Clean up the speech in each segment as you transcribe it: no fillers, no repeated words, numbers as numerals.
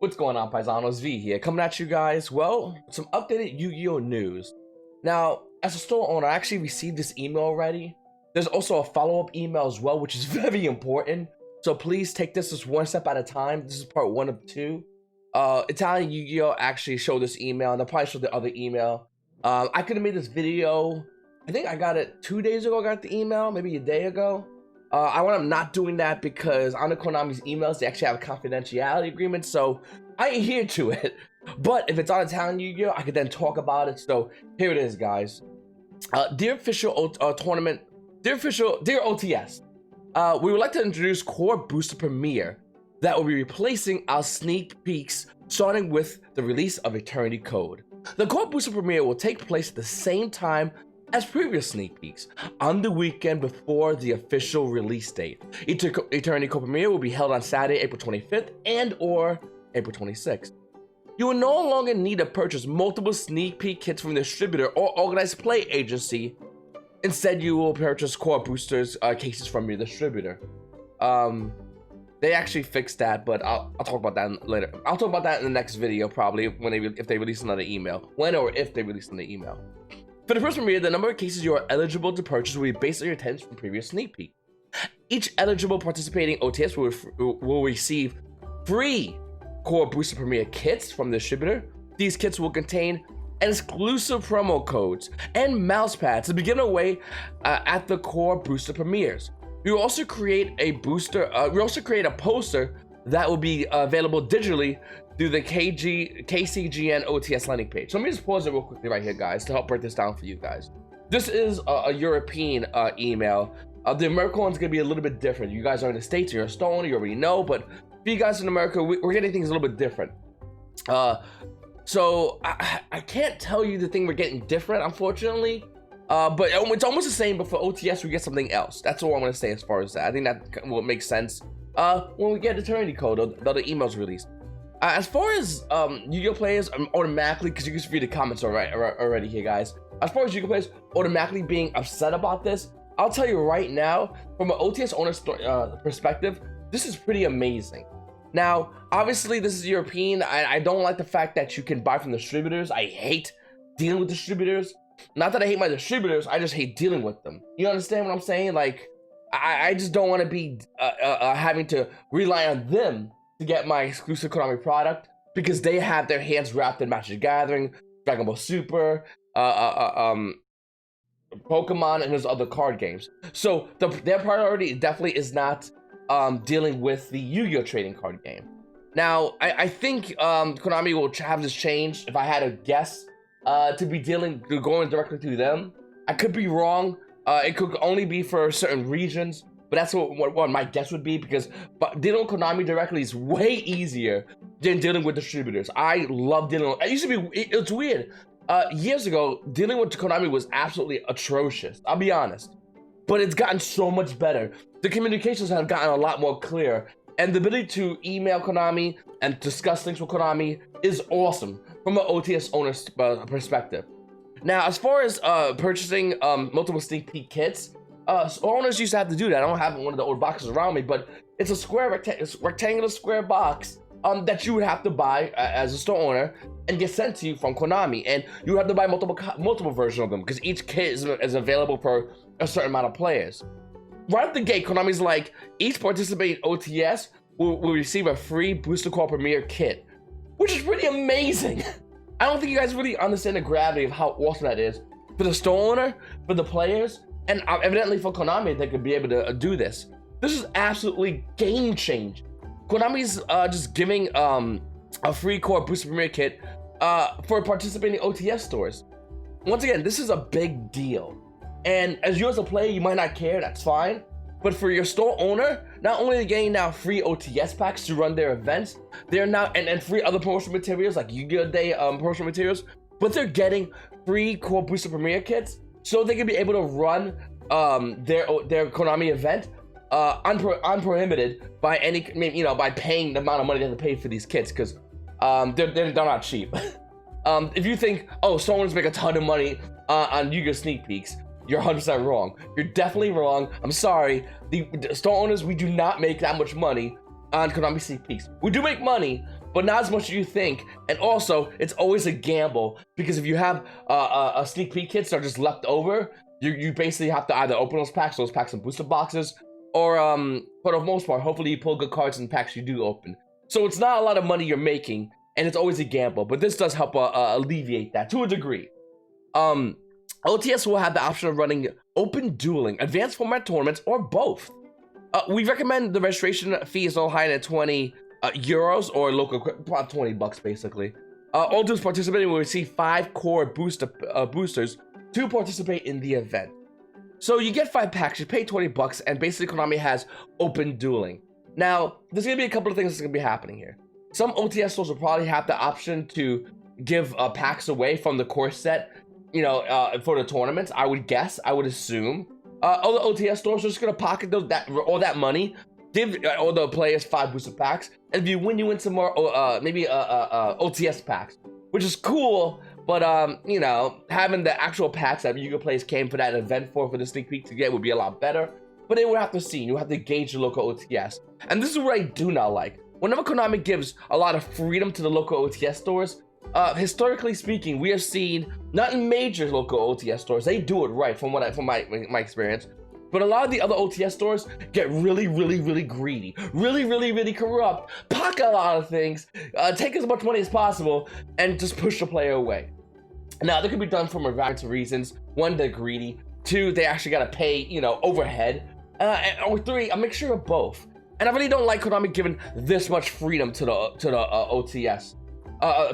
What's going on, Paisanos? V here, coming at you guys, well, some updated Yu-Gi-Oh! News. Now, as a store owner, I actually received this email already. There's also a follow-up email as well, which is very important. So please take this as one step at a time. This is part 1 of 2. Italian Yu-Gi-Oh! Actually showed this email, and they'll probably show the other email. I could have made this video, I think I got it 2 days ago, I got the email, maybe a day ago. I wound up not doing that because on the Konami's emails, they actually have a confidentiality agreement, so I adhere to it. But if it's on Italian Yu-Gi-Oh!, I could then talk about it. So here it is, guys. Dear official tournament, dear OTS, we would like to introduce Core Booster Premiere that will be replacing our sneak peeks, starting with the release of Eternity Code. The Core Booster Premiere will take place at the same time as previous sneak peeks, on the weekend before the official release date. Eternity Code Premiere will be held on Saturday, April 25th and or April 26th. You will no longer need to purchase multiple sneak peek kits from the distributor or organized play agency. Instead, you will purchase Core Boosters cases from your distributor. They actually fixed that, but I'll talk about that later. I'll talk about that in the next video, probably if they release another email. When or if they release another email. For the first premiere, the number of cases you are eligible to purchase will be based on your attendance from previous sneak peek. Each eligible participating OTS will receive free Core Booster Premiere kits from the distributor. These kits will contain exclusive promo codes and mouse pads to be given away at the Core Booster Premieres. We will also create a poster that will be available digitally through the KCGN OTS landing page. So let me just pause it real quickly right here, guys, to help break this down for you guys. This is a European email. The American one's gonna be a little bit different. You guys are in the States, you're a store owner, you already know, but for you guys in America, we're getting things a little bit different. So I can't tell you the thing we're getting different, unfortunately. But it's almost the same, but for OTS, we get something else. That's all I'm gonna say as far as that. I think that will make sense when we get Eternity Code, the other emails released. As far as Yu-Gi-Oh! Players, automatically, because you can read the comments already here, guys. As far as Yu-Gi-Oh! Players automatically being upset about this, I'll tell you right now, from an OTS owner's perspective, this is pretty amazing. Now, obviously, this is European. I don't like the fact that you can buy from distributors. I hate dealing with distributors. Not that I hate my distributors, I just hate dealing with them. You understand what I'm saying? Like, I just don't want to be having to rely on them to get my exclusive Konami product because they have their hands wrapped in Magic the Gathering, Dragon Ball Super, Pokemon, and there's other card games. So their priority definitely is not dealing with the Yu-Gi-Oh! Trading card game. Now, I think Konami will have this changed, if I had a guess, to be going directly through them. I could be wrong. It could only be for certain regions, but that's what my guess would be, because dealing with Konami directly is way easier than dealing with distributors. I love dealing with, it's weird. Years ago, dealing with Konami was absolutely atrocious, I'll be honest. But it's gotten so much better. The communications have gotten a lot more clear, and the ability to email Konami and discuss things with Konami is awesome from an OTS owner's perspective. Now, as far as purchasing multiple sneak peek kits, owners used to have to do that. I don't have one of the old boxes around me, but it's a rectangular square box that you would have to buy as a store owner and get sent to you from Konami, and you have to buy multiple versions of them because each kit is available for a certain amount of players. Right at the gate, Konami's like, each participating OTS will receive a free Booster Core Premiere kit, which is pretty amazing. I don't think you guys really understand the gravity of how awesome that is for the store owner, for the players, and evidently for Konami, they could be able to do this. This is absolutely game changing. Konami's just giving a free Core Booster Premiere kit for participating OTS stores. Once again, this is a big deal. And as you as a player, you might not care, that's fine. But for your store owner, not only are they getting now free OTS packs to run their events, they're now, and free other promotional materials like Yu-Gi-Oh! Day promotional materials, but they're getting free Core Booster Premiere kits so they can be able to run their Konami event unprohibited by by paying the amount of money they have to pay for these kits, because they're not cheap. If you think, oh, someone's make a ton of money on Yu-Gi-Oh! Sneak peeks, you're 100% wrong. You're definitely wrong. I'm sorry. The store owners, we do not make that much money on Konami sneak peeks. We do make money, but not as much as you think. And also, it's always a gamble, because if you have a sneak peek kits that are just left over, you basically have to either open those packs and booster boxes, or for the most part, hopefully you pull good cards in packs you do open. So it's not a lot of money you're making, and it's always a gamble, but this does help alleviate that to a degree. OTS will have the option of running open dueling, advanced format tournaments, or both. We recommend the registration fee is no higher than 20 euros, or local, about 20 bucks basically. All those participating will receive 5 core boosters to participate in the event. So you get 5 packs, you pay 20 bucks, and basically Konami has open dueling. Now, there's gonna be a couple of things that's gonna be happening here. Some OTS stores will probably have the option to give packs away from the core set, you know, for the tournaments. I would guess, I would assume. Other OTS stores are just gonna pocket all that money, give all the players 5 booster packs, and if you win some more, maybe OTS packs, which is cool. But you know, having the actual packs that YGOPaisano came for that event for the sneak peek to get would be a lot better. But they would have to see. You have to gauge the local OTS, and this is what I do not like. Whenever Konami gives a lot of freedom to the local OTS stores, historically speaking, we have seen, not in major local OTS stores, they do it right from my experience, but a lot of the other OTS stores get really greedy, really corrupt, pocket a lot of things, take as much money as possible, and just push the player away. Now, that could be done for a variety of reasons. 1, they're greedy. 2, they actually gotta pay, you know, overhead. Or 3, a mixture of both. And I really don't like Konami giving this much freedom to the OTS,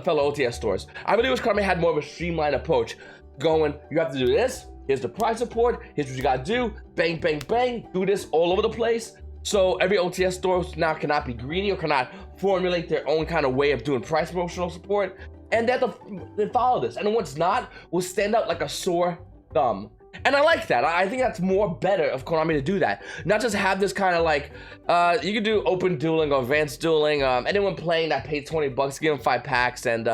fellow OTS stores. I really wish Konami had more of a streamlined approach, going, you have to do this, here's the prize support, here's what you gotta do, bang, do this all over the place. So every OTS store now cannot be greedy or cannot formulate their own kind of way of doing price promotional support, and they have to follow this. And what's not will stand out like a sore thumb. And I like that. I think that's more better of Konami to do that. Not just have this kind of like, you can do open dueling or advanced dueling. Anyone playing that paid 20 bucks, give them 5 packs. And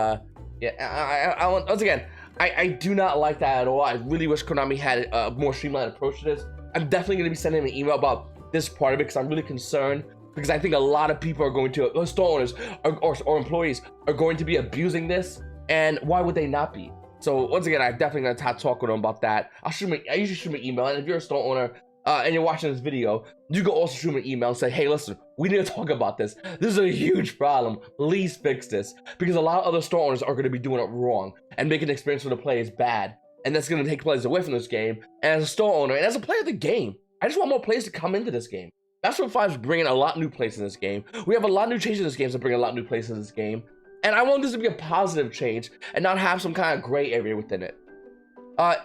yeah, once again, I do not like that at all. I really wish Konami had a more streamlined approach to this. I'm definitely going to be sending an email about this part of it, because I'm really concerned. Because I think a lot of people are going to, store owners or employees are going to be abusing this. And why would they not be? So once again, I'm definitely gonna talk with them about that. I usually shoot me an email, and if you're a store owner and you're watching this video, you can also shoot me an email and say, hey, listen, we need to talk about this. This is a huge problem. Please fix this, because a lot of other store owners are gonna be doing it wrong and making the experience for the players bad, and that's gonna take players away from this game. And as a store owner and as a player of the game, I just want more players to come into this game. That's what 5's bringing a lot of new players in this game. We have a lot of new changes in this game that bring a lot of new players in this game. And I want this to be a positive change and not have some kind of gray area within it.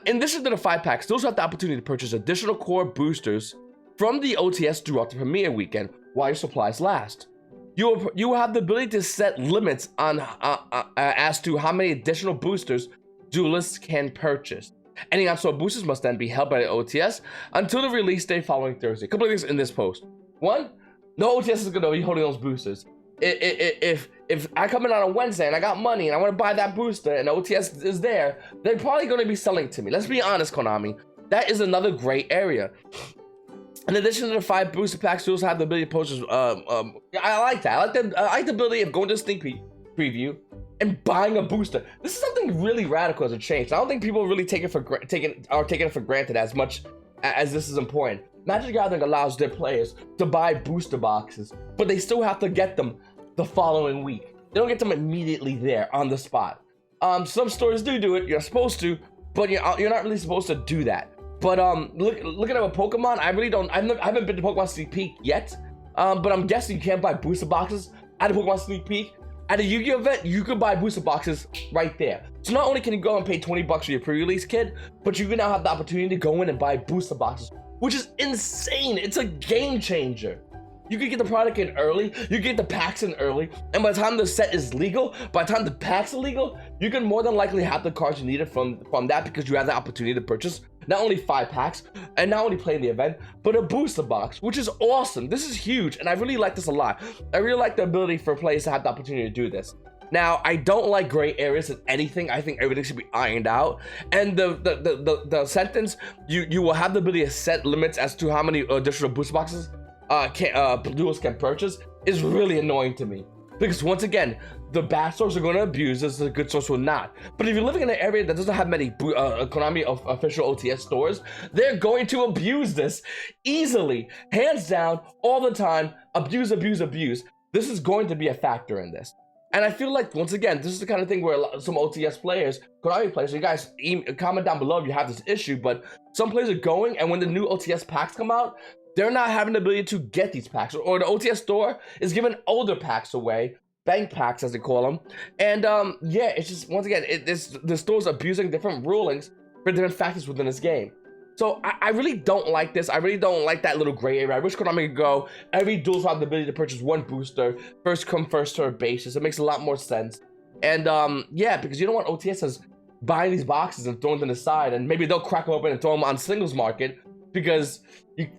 In addition to the 5 packs, those have the opportunity to purchase additional core boosters from the OTS throughout the premiere weekend while your supplies last. You will have the ability to set limits on as to how many additional boosters duelists can purchase. Any unsold boosters must then be held by the OTS until the release day following Thursday. A couple of things in this post. 1, no OTS is going to be holding those boosters. If I come in on a Wednesday and I got money and I want to buy that booster and the OTS is there, they're probably going to be selling to me. Let's be honest, Konami. That is another gray area. In addition to the 5 booster packs, you also have the ability to purchase. I like that. I like the ability of going to a sneak preview and buying a booster. This is something really radical as a change. I don't think people really taking it for granted as much as this is important. Magic the Gathering allows their players to buy booster boxes, but they still have to get them the following week. They don't get them immediately there on the spot. Some stores do it. You're supposed to, but you're not really supposed to do that. But looking at a Pokemon, I really don't. I haven't been to Pokemon Sneak Peek yet. But I'm guessing you can't buy booster boxes at a Pokemon Sneak Peek. At a Yu-Gi-Oh event, you can buy booster boxes right there. So not only can you go and pay 20 bucks for your pre-release kit, but you can now have the opportunity to go in and buy booster boxes, which is insane. It's a game changer. You can get the product in early, you can get the packs in early, and by the time the set is legal, by the time the packs are legal, you can more than likely have the cards you needed from that, because you have the opportunity to purchase not only 5 packs and not only play in the event, but a booster box, which is awesome. This is huge, and I really like this a lot. I really like the ability for players to have the opportunity to do this. Now, I don't like gray areas in anything. I think everything should be ironed out. And the sentence, you will have the ability to set limits as to how many additional booster boxes duels can purchase, is really annoying to me. Because once again, the bad stores are going to abuse this, the good stores will not. But if you're living in an area that doesn't have many Konami official OTS stores, they're going to abuse this easily, hands down, all the time. Abuse. This is going to be a factor in this. And I feel like, once again, this is the kind of thing where some OTS players, Konami players, you guys comment down below if you have this issue, but some players are going, and when the new OTS packs come out, they're not having the ability to get these packs, or the OTS store is giving older packs away, bank packs as they call them, and yeah, it's just, once again, the store's abusing different rulings for different factors within this game. So I really don't like this. I really don't like that little gray area. I wish Konami could go, every duels will have the ability to purchase one booster, first come, first serve basis. It makes a lot more sense. And yeah, because you don't want OTSs buying these boxes and throwing them to the side, and maybe they'll crack them open and throw them on singles market, because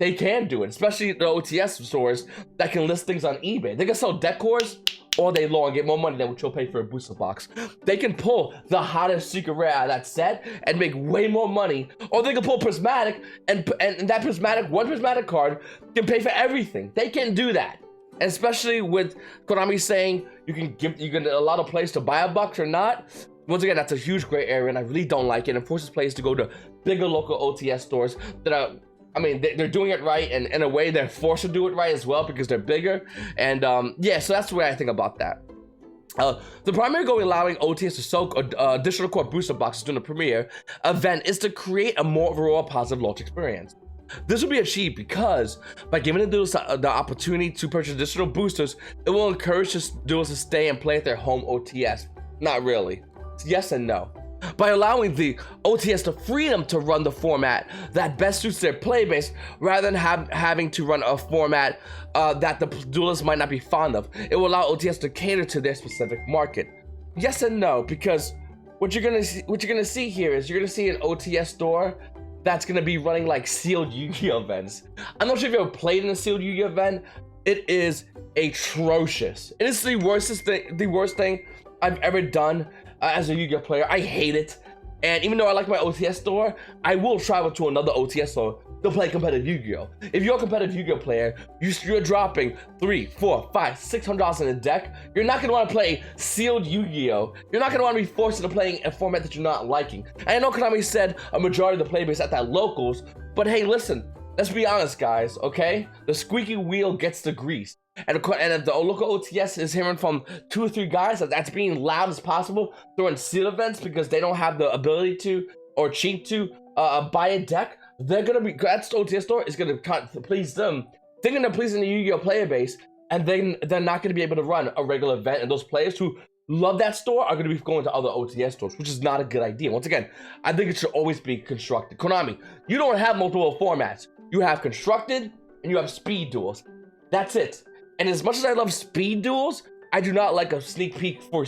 they can do it, especially the OTS stores that can list things on eBay. They can sell decors all day long and get more money than what you'll pay for a booster box. They can pull the hottest secret rare out of that set and make way more money, or they can pull prismatic, and that one prismatic card can pay for everything. They can do that, and especially with Konami saying you can allow the players to buy a box or not. Once again, that's a huge gray area, and I really don't like it. It forces players to go to bigger local OTS stores that are, I mean, they're doing it right, and in a way, they're forced to do it right as well because they're bigger. And yeah, so that's the way I think about that. The primary goal allowing OTS to soak additional core booster boxes during the premiere event is to create a more overall positive launch experience. This will be achieved because by giving the duels the opportunity to purchase additional boosters, it will encourage the duels to stay and play at their home OTS. Not really. Yes and no. By allowing the OTS the freedom to run the format that best suits their playbase, rather than having to run a format that the duelists might not be fond of, it will allow OTS to cater to their specific market. Yes and no, because what you're gonna see here is you're gonna see an OTS store that's gonna be running like sealed Yu-Gi-Oh events. I'm not sure if you've ever played in a sealed Yu-Gi-Oh event. It is atrocious. It is the worst thing I've ever done. As a Yu-Gi-Oh player, I hate it. And even though I like my OTS store, I will travel to another OTS store to play competitive Yu-Gi-Oh. If you're a competitive Yu-Gi-Oh player, you're dropping $300, $400, $500, $600 in a deck. You're not gonna want to play sealed Yu-Gi-Oh. You're not gonna want to be forced into playing a format that you're not liking. And I know Konami said a majority of the playbase at that locals, but hey, listen, let's be honest, guys. Okay, the squeaky wheel gets the grease. And if the local OTS is hearing from 2 or 3 guys that's being loud as possible during seal events because they don't have the ability to or cheap to buy a deck, they're gonna be, that OTS store is gonna please them. They're gonna please in the Yu-Gi-Oh player base, and then they're not gonna be able to run a regular event. And those players who love that store are gonna be going to other OTS stores, which is not a good idea. Once again, I think it should always be constructed. Konami, you don't have multiple formats. You have constructed and you have speed duels. That's it. And as much as I love speed duels, I do not like a sneak peek for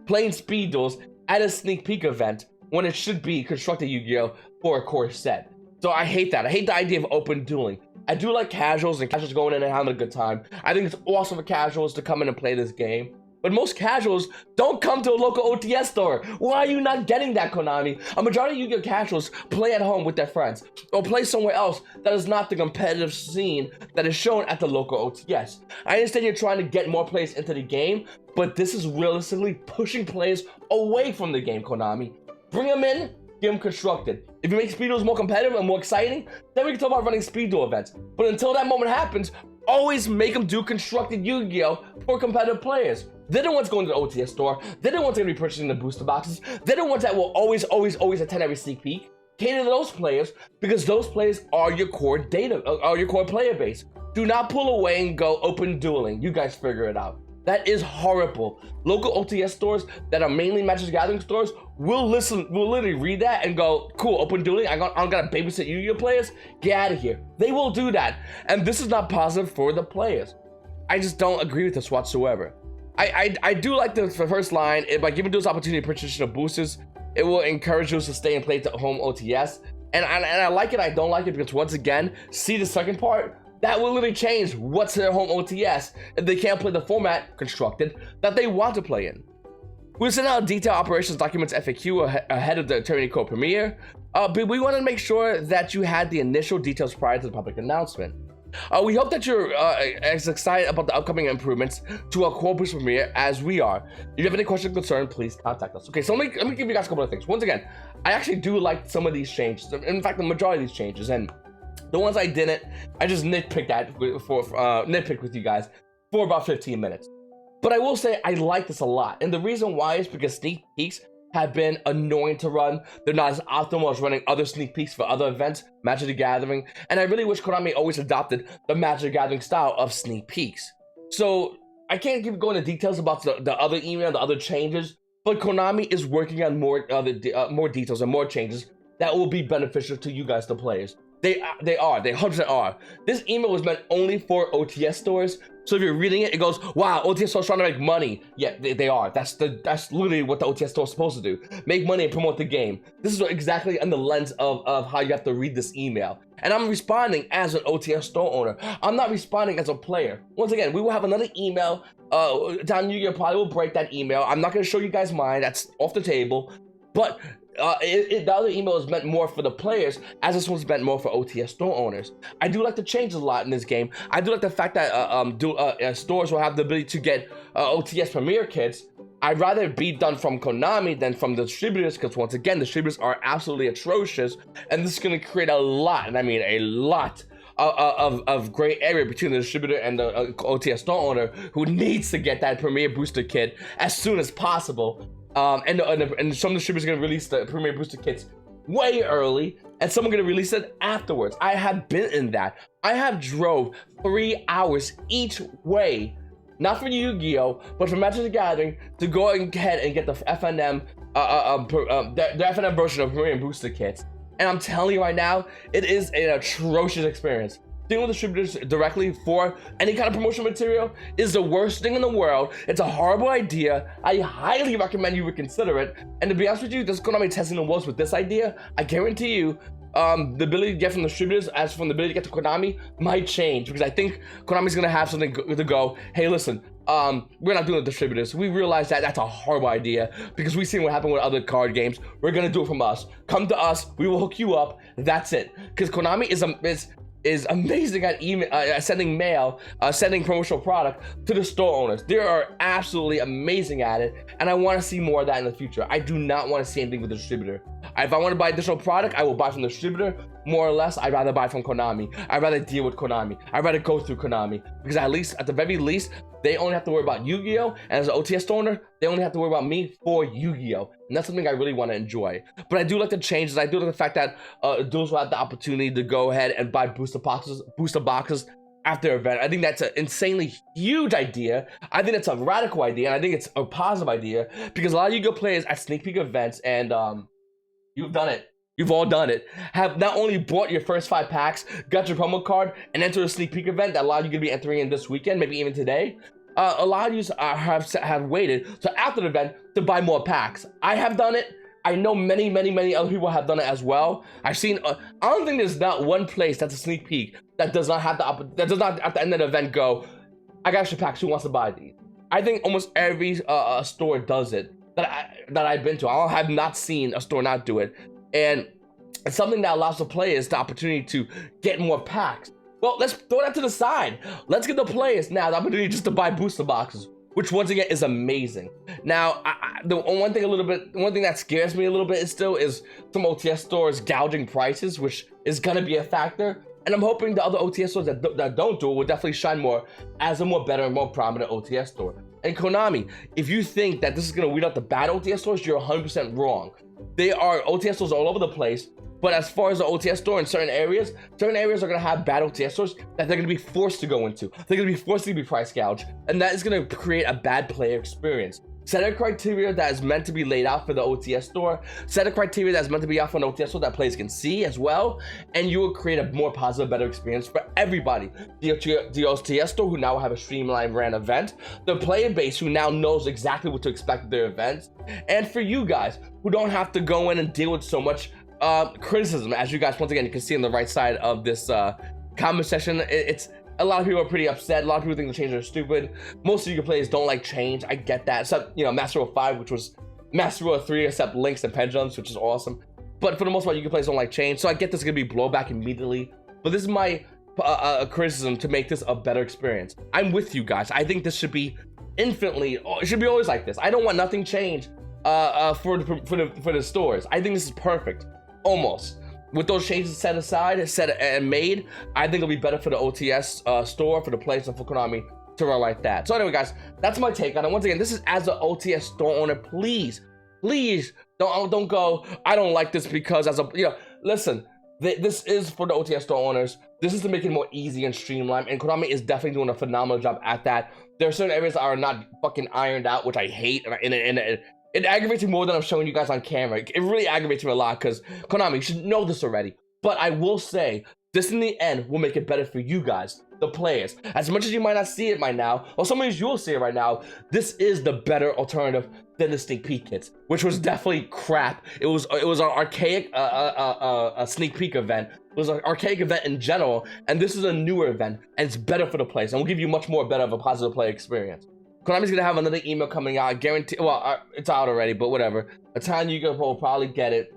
playing speed duels at a sneak peek event when it should be constructed Yu-Gi-Oh for a core set. So I hate that. I hate the idea of open dueling. I do like casuals and casuals going in and having a good time. I think it's awesome for casuals to come in and play this game. But most casuals don't come to a local OTS store. Why are you not getting that, Konami? A majority of Yu-Gi-Oh casuals play at home with their friends or play somewhere else that is not the competitive scene that is shown at the local OTS. I understand you're trying to get more players into the game, but this is realistically pushing players away from the game, Konami. Bring them in, get them constructed. If you make speed duels more competitive and more exciting, then we can talk about running speed duel events. But until that moment happens, always make them do constructed Yu-Gi-Oh for competitive players. They're the ones going to the OTS store. They're the ones going to be purchasing the booster boxes. They're the ones that will always attend every sneak peek. Cater to those players because those players are your core player base. Do not pull away and go open dueling. You guys figure it out. That is horrible. Local OTS stores that are mainly Magic Gathering stores will literally read that and go, cool, open dueling. I'm gonna babysit Yu-Gi-Oh players. Get out of here. They will do that. And this is not positive for the players. I just don't agree with this whatsoever. I do like the first line. By giving those opportunity to purchase additional boosters, it will encourage you to stay and play at home OTS. And I like it, I don't like it, because once again, see the second part? That will literally change what's their home OTS if they can't play the format constructed that they want to play in. We'll send out detailed operations documents FAQ ahead of the Eternity Code premiere, but we want to make sure that you had the initial details prior to the public announcement. We hope that you're as excited about the upcoming improvements to our core boost premiere as we are. If you have any questions or concern, please contact us. Okay, so let me give you guys a couple of things. Once again, I actually do like some of these changes. In fact, the majority of these changes, and the ones I didn't, I just nitpicked with you guys for about 15 minutes. But I will say I like this a lot, and the reason why is because sneak peeks have been annoying to run. They're not as optimal as running other sneak peeks for other events, Magic the Gathering, and I really wish Konami always adopted the Magic the Gathering style of sneak peeks. So I can't keep going into details about the other email, the other changes, but Konami is working on more details and more changes that will be beneficial to you guys, the players. They 100% are. This email was meant only for OTS stores. So if you're reading it, it goes, wow, OTS stores trying to make money. Yeah, they are. That's literally what the OTS store is supposed to do. Make money and promote the game. This is exactly in the lens of how you have to read this email. And I'm responding as an OTS store owner. I'm not responding as a player. Once again, we will have another email. Down Yu-Gi-Oh! Probably will break that email. I'm not going to show you guys mine. That's off the table. But the other email is meant more for the players, as this one's meant more for OTS store owners. I do like the changes a lot in this game. I do like the fact that stores will have the ability to get OTS Premier kits. I'd rather it be done from Konami than from the distributors, because once again, the distributors are absolutely atrocious, and this is going to create a lot, and I mean a lot, of gray area between the distributor and the OTS store owner who needs to get that Premier Booster kit as soon as possible. And some distributors are going to release the Premier Booster kits way early, and some are going to release it afterwards. I have been in that. I have drove 3 hours each way, not for Yu-Gi-Oh, but for Magic the Gathering, to go ahead and get the FNM, the FNM version of Premier Booster kits. And I'm telling you right now, it is an atrocious experience. Dealing with distributors directly for any kind of promotional material is the worst thing in the world. It's a horrible idea. I highly recommend you reconsider it. And to be honest with you, this Konami testing the waters with this idea. I guarantee you, the ability to get from the distributors as from the ability to get to Konami might change, because I think Konami's gonna have something to go, hey, listen, we're not doing the distributors. We realize that that's a horrible idea because we've seen what happened with other card games. We're gonna do it from us. Come to us, we will hook you up. That's it. Because Konami is amazing at sending mail, sending promotional product to the store owners. They are absolutely amazing at it, and I want to see more of that in the future. I do not want to see anything with the distributor. If I want to buy additional product, I will buy from the distributor. More or less, I'd rather buy from Konami. I'd rather deal with Konami. I'd rather go through Konami, because at the very least, they only have to worry about Yu-Gi-Oh! And as an OTS owner, they only have to worry about me for Yu-Gi-Oh! And that's something I really want to enjoy. But I do like the changes. I do like the fact that those will have the opportunity to go ahead and buy booster boxes after event. I think that's an insanely huge idea. I think it's a radical idea, and I think it's a positive idea, because a lot of Yu-Gi-Oh! Players at sneak peek events, and you've done it. You've all done it. Have not only bought your first 5 packs, got your promo card, and entered a sneak peek event that a lot of you going to be entering in this weekend, maybe even today. A lot of you have waited till after the event to buy more packs. I have done it. I know many other people have done it as well. I've seen. I don't think there's not one place that's a sneak peek that does not have that does not at the end of the event go, I got extra packs. Who wants to buy these? I think almost every store does it that I've been to. I have not seen a store not do it. And it's something that allows the players the opportunity to get more packs. Well, let's throw that to the side. Let's give the players now the opportunity just to buy booster boxes, which once again is amazing. Now, the one thing that scares me a little bit is some OTS stores gouging prices, which is gonna be a factor. And I'm hoping the other OTS stores that don't do it will definitely shine more as a more better and more prominent OTS store. And Konami, if you think that this is gonna weed out the bad OTS stores, you're 100% wrong. They are OTS stores all over the place, but as far as the OTS store in certain areas are gonna have bad OTS stores that they're gonna be forced to go into. They're gonna be forced to be price gouged, and that is gonna create a bad player experience. Set a criteria that is meant to be laid out for the OTS store. Set a criteria that is meant to be out for an OTS store that players can see as well, and you will create a more positive, better experience for everybody. The OTS store, who now have a streamlined ran event, the player base, who now knows exactly what to expect of their events, and for you guys, who don't have to go in and deal with so much criticism. As you guys, once again, you can see on the right side of this comment section, it's a lot of people are pretty upset. A lot of people think the changes are stupid. Most of you players don't like change. I get that. Except, Master Rule 5, which was Master Rule 3, except links and pendulums, which is awesome. But for the most part, you players don't like change. So I get this is going to be blowback immediately. But this is my criticism to make this a better experience. I'm with you guys. I think this should be infinitely, it should be always like this. I don't want nothing changed for the stores. I think this is perfect, almost. With those changes set aside, and made, I think it'll be better for the OTS store, for the place, and for Konami to run like that. So anyway, guys, that's my take on it. Once again, this is as an OTS store owner. Please don't go, I don't like this because as a, listen, this is for the OTS store owners. This is to make it more easy and streamlined, and Konami is definitely doing a phenomenal job at that. There are certain areas that are not fucking ironed out, which I hate, and it aggravates me more than I'm showing you guys on camera. It really aggravates me a lot because Konami, you should know this already. But I will say, this in the end will make it better for you guys, the players. As much as you might not see it right now, or some of you will see it right now, this is the better alternative than the sneak peek kits, which was definitely crap. It was an archaic sneak peek event. It was an archaic event in general, and this is a newer event, and it's better for the players, and will give you much more better of a positive player experience. Konami's gonna have another email coming out, I guarantee. Well, it's out already, but whatever. A time you will probably get it.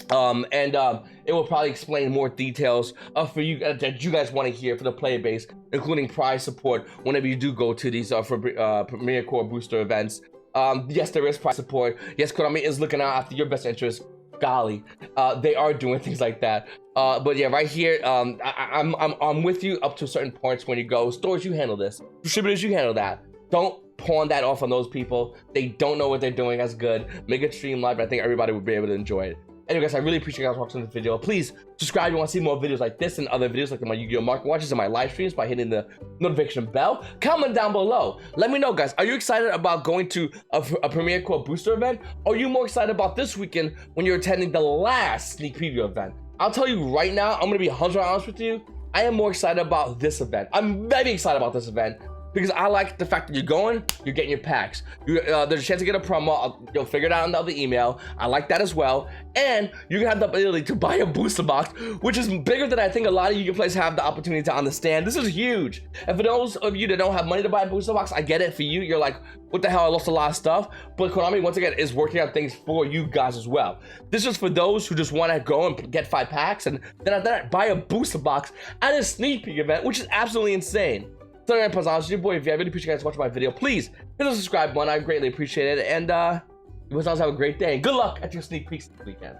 It will probably explain more details for you that you guys want to hear for the player base, including prize support whenever you do go to these Premier Core booster events. Yes, there is prize support. Yes, Konami is looking out after your best interest. Golly, they are doing things like that. But yeah, right here, I'm with you up to certain points when you go. Stores, you handle this. Distributors, you handle that. Don't pawn that off on those people. They don't know what they're doing as good. Make it streamlined, but I think everybody would be able to enjoy it. Anyway, guys, I really appreciate you guys watching this video. Please subscribe if you want to see more videos like this and other videos like my Yu-Gi-Oh! Market Watches and my live streams by hitting the notification bell. Comment down below. Let me know, guys. Are you excited about going to a Premier Core booster event? Or are you more excited about this weekend when you're attending the last sneak preview event? I'll tell you right now, I'm going to be 100% honest with you. I am more excited about this event. I'm very excited about this event, because I like the fact that you're going, you're getting your packs. There's a chance to get a promo. You'll figure it out in the other email. I like that as well. And you can have the ability to buy a booster box, which is bigger than I think a lot of you players have the opportunity to understand. This is huge. And for those of you that don't have money to buy a booster box, I get it. For you, you're like, what the hell, I lost a lot of stuff. But Konami, once again, is working out things for you guys as well. This is for those who just want to go and get 5 packs and then after that, buy a booster box at a sneak peek event, which is absolutely insane. So YGOPaisano, it's your boy. If you really appreciate you guys watching my video, please hit the subscribe button. I greatly appreciate it. And you guys have a great day. And good luck at your sneak peeks this weekend.